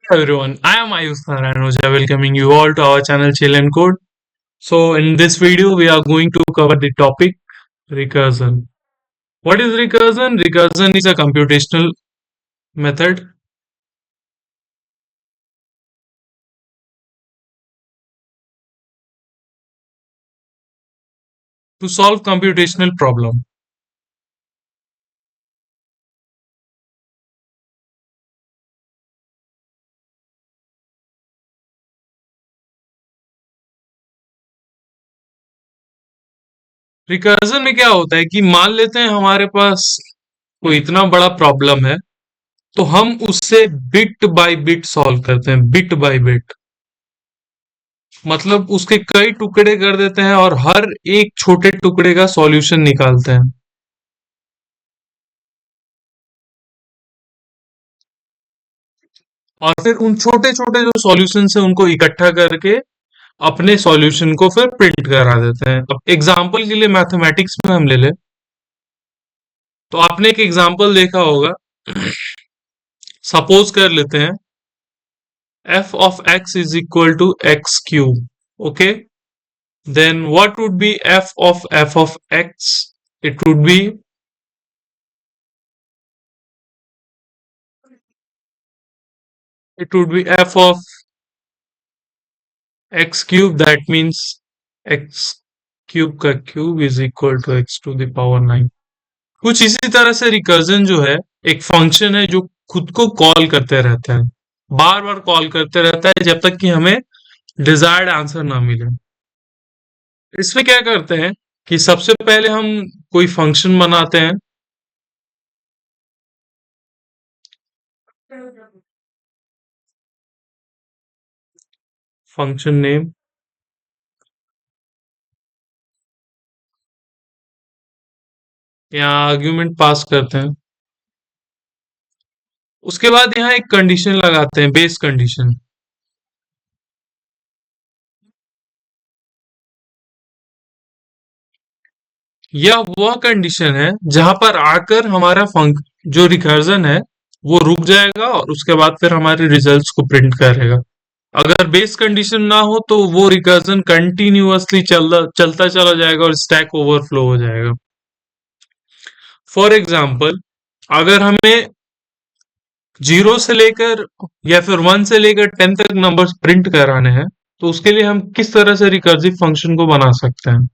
Hello everyone, I am Ayush Narayanoja welcoming you all to our channel Chill and Code. So in this video we are going to cover the topic recursion. What is recursion? Recursion is a computational method to solve computational problem. Recursion में क्या होता है कि मान लेते हैं हमारे पास कोई इतना बड़ा प्रॉब्लम है तो हम उससे बिट बाय बिट सॉल्व करते हैं, बिट बाय बिट। मतलब उसके कई टुकड़े कर देते हैं और हर एक छोटे टुकड़े का सॉल्यूशन निकालते हैं। और फिर उन छोटे छोटे जो सॉल्यूशन है उनको इकट्ठा करके अपने सॉल्यूशन को फिर प्रिंट करा देते हैं। अब एग्जाम्पल के लिए मैथमेटिक्स में हम ले लें तो आपने एक एग्जाम्पल देखा होगा। सपोज कर लेते हैं f of x is equal to x cube, okay? Then what would be f of x? It would be f of x cube, that means x cube का cube is equal to x to the power 9। कुछ इसी तरह से recursion जो है एक function है जो खुद को कॉल करते रहता है, बार बार कॉल करते रहता है जब तक कि हमें डिजायर्ड आंसर ना मिले। इसमें क्या करते हैं कि सबसे पहले हम कोई फंक्शन बनाते हैं। फंक्शन नेम, यहाँ आर्ग्यूमेंट पास करते हैं। उसके बाद यहाँ एक कंडीशन लगाते हैं, बेस कंडीशन। यह वह कंडीशन है जहां पर आकर हमारा फंक जो रिकर्जन है वो रुक जाएगा और उसके बाद फिर हमारे रिजल्ट्स को प्रिंट करेगा। अगर बेस कंडीशन ना हो तो वो रिकर्जन कंटिन्यूअसली चलता चला जाएगा और स्टैक ओवरफ्लो हो जाएगा। फॉर एग्जाम्पल, अगर हमें जीरो से लेकर या फिर वन से लेकर टेन तक नंबर्स प्रिंट कराने हैं तो उसके लिए हम किस तरह से रिकर्सिव फंक्शन को बना सकते हैं?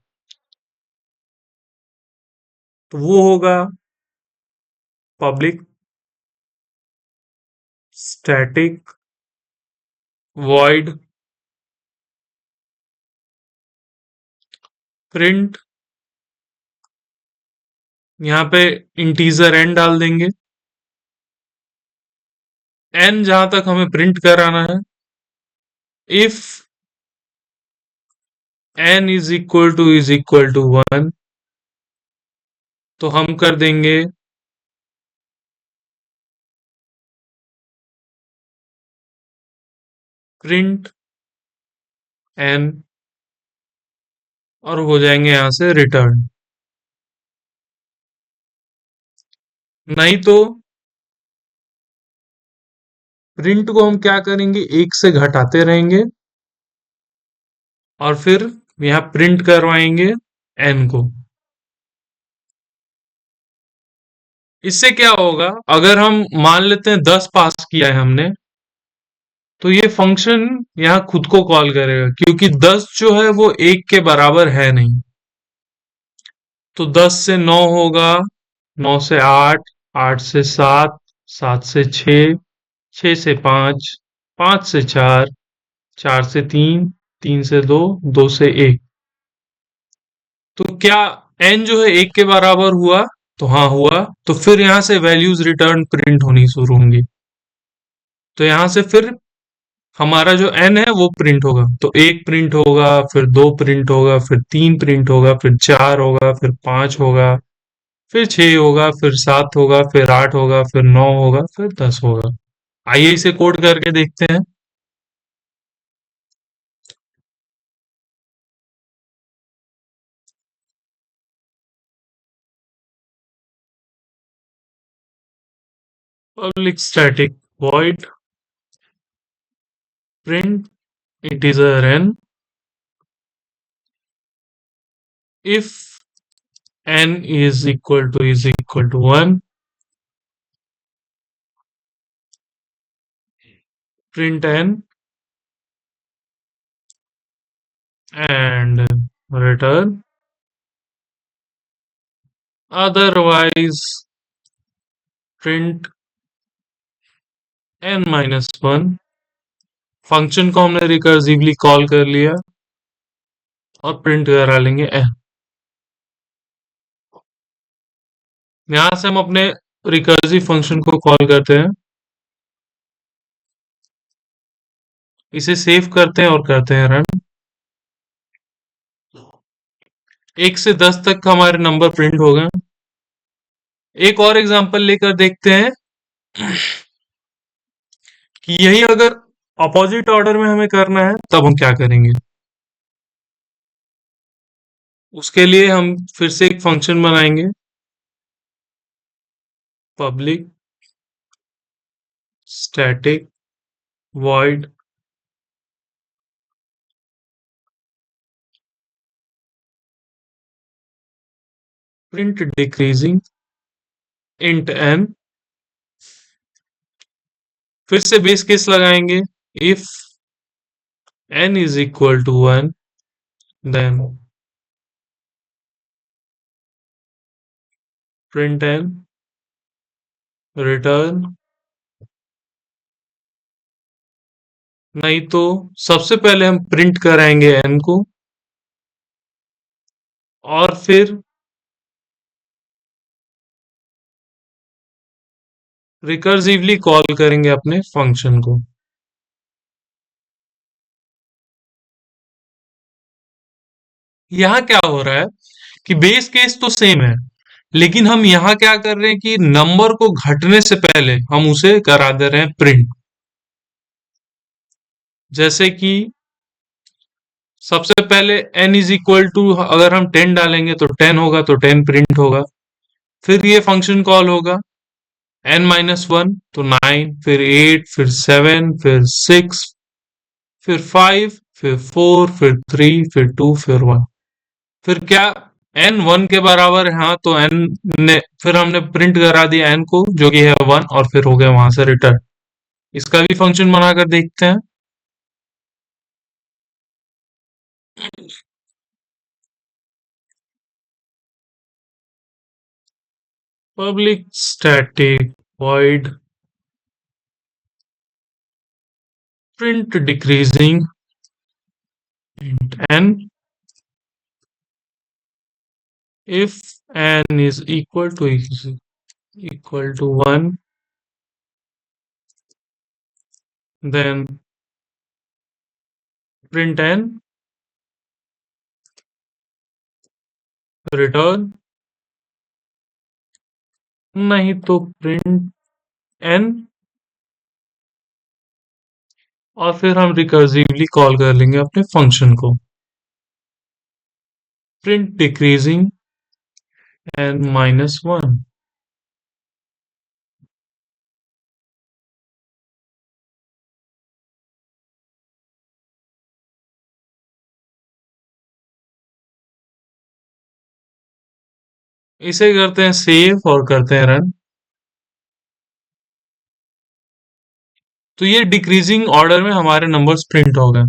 तो वो होगा पब्लिक स्टैटिक वॉइड प्रिंट। यहाँ पे इंटीजर एन डाल देंगे, एन जहां तक हमें प्रिंट कराना है। If n is equal to one तो हम कर देंगे प्रिंट एन और हो जाएंगे यहां से रिटर्न। नहीं तो प्रिंट को हम क्या करेंगे, एक से घटाते रहेंगे और फिर यहाँ प्रिंट करवाएंगे एन को। इससे क्या होगा, अगर हम मान लेते हैं 10 पास किया है हमने तो ये फंक्शन यहाँ खुद को कॉल करेगा क्योंकि 10 जो है वो एक के बराबर है नहीं। तो 10 से 9 होगा, 9 से 8, 8 से 7, 7 से 6, 6 से 5, 5 से 4, 4 से 3, 3 से 2, 2 से 1। तो क्या एन जो है एक के बराबर हुआ? तो हाँ हुआ। तो फिर यहां से वैल्यूज रिटर्न प्रिंट होनी शुरू होंगी। तो यहां से फिर हमारा जो एन है वो प्रिंट होगा। तो एक प्रिंट होगा, फिर दो प्रिंट होगा, फिर तीन प्रिंट होगा, फिर चार होगा, फिर पांच होगा, फिर छह होगा, फिर सात होगा, फिर आठ होगा, फिर नौ होगा, फिर 10 होगा। आइए इसे कोड करके देखते हैं। Public static void print integer n if n is equal to 1, print n and return. Otherwise, print n minus 1। Function को हमने रिकर्सिवली कॉल कर लिया और प्रिंट करा लेंगे n। यहां से हम अपने रिकर्सिव फंक्शन को कॉल करते हैं, इसे सेव करते हैं और करते हैं रन। 1 से 10 तक हमारे नंबर प्रिंट हो गए। एक और एग्जांपल लेकर देखते हैं कि यही अगर अपोजिट ऑर्डर में हमें करना है तब हम क्या करेंगे। उसके लिए हम फिर से एक फंक्शन बनाएंगे, public static void print decreasing int n। फिर से बेस केस लगाएंगे, if n is equal to 1 then print n return। नहीं तो सबसे पहले हम प्रिंट कराएंगे n को और फिर रिकर्सिवली कॉल करेंगे अपने फंक्शन को। यहाँ क्या हो रहा है कि बेस केस तो सेम है, लेकिन हम यहाँ क्या कर रहे हैं कि नंबर को घटने से पहले हम उसे करा दे रहे हैं प्रिंट। जैसे कि सबसे पहले n इज इक्वल टू अगर हम 10 डालेंगे तो 10 होगा, तो 10 प्रिंट होगा। फिर ये फंक्शन कॉल होगा n माइनस 1 तो 9, फिर 8, फिर 7, फिर 6, फिर 5, फिर 4, फिर 3, फिर 2, फिर 1। फिर क्या n 1 के बराबर है? हाँ, तो n ने फिर हमने प्रिंट करा दिया n को जो कि है 1 और फिर हो गया वहां से रिटर्न। इसका भी फंक्शन बनाकर देखते हैं। Public static void print decreasing int n if n is equal to 1 then print n return। नहीं तो print n और फिर हम रिकर्सिवली कॉल कर लेंगे अपने फंक्शन को, प्रिंट डिक्रीजिंग n माइनस 1। इसे करते हैं सेव और करते हैं रन। तो ये डिक्रीजिंग ऑर्डर में हमारे नंबर्स प्रिंट हो गए।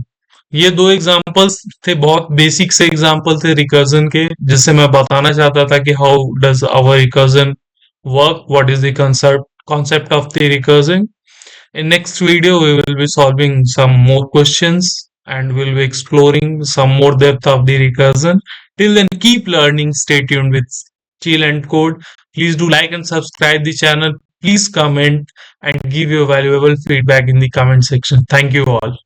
ये दो एग्जांपल्स थे, बहुत बेसिक से एग्जांपल थे रिकर्जन के, जिससे मैं बताना चाहता था कि how does our recursion work, what is the concept of the recursion. In next video we will be solving some more questions and we'll be exploring some more depth of the recursion. Till then, keep learning, stay tuned with Chill and Code. Please do like and subscribe the channel. Please comment and give your valuable feedback in the comment section. Thank you all.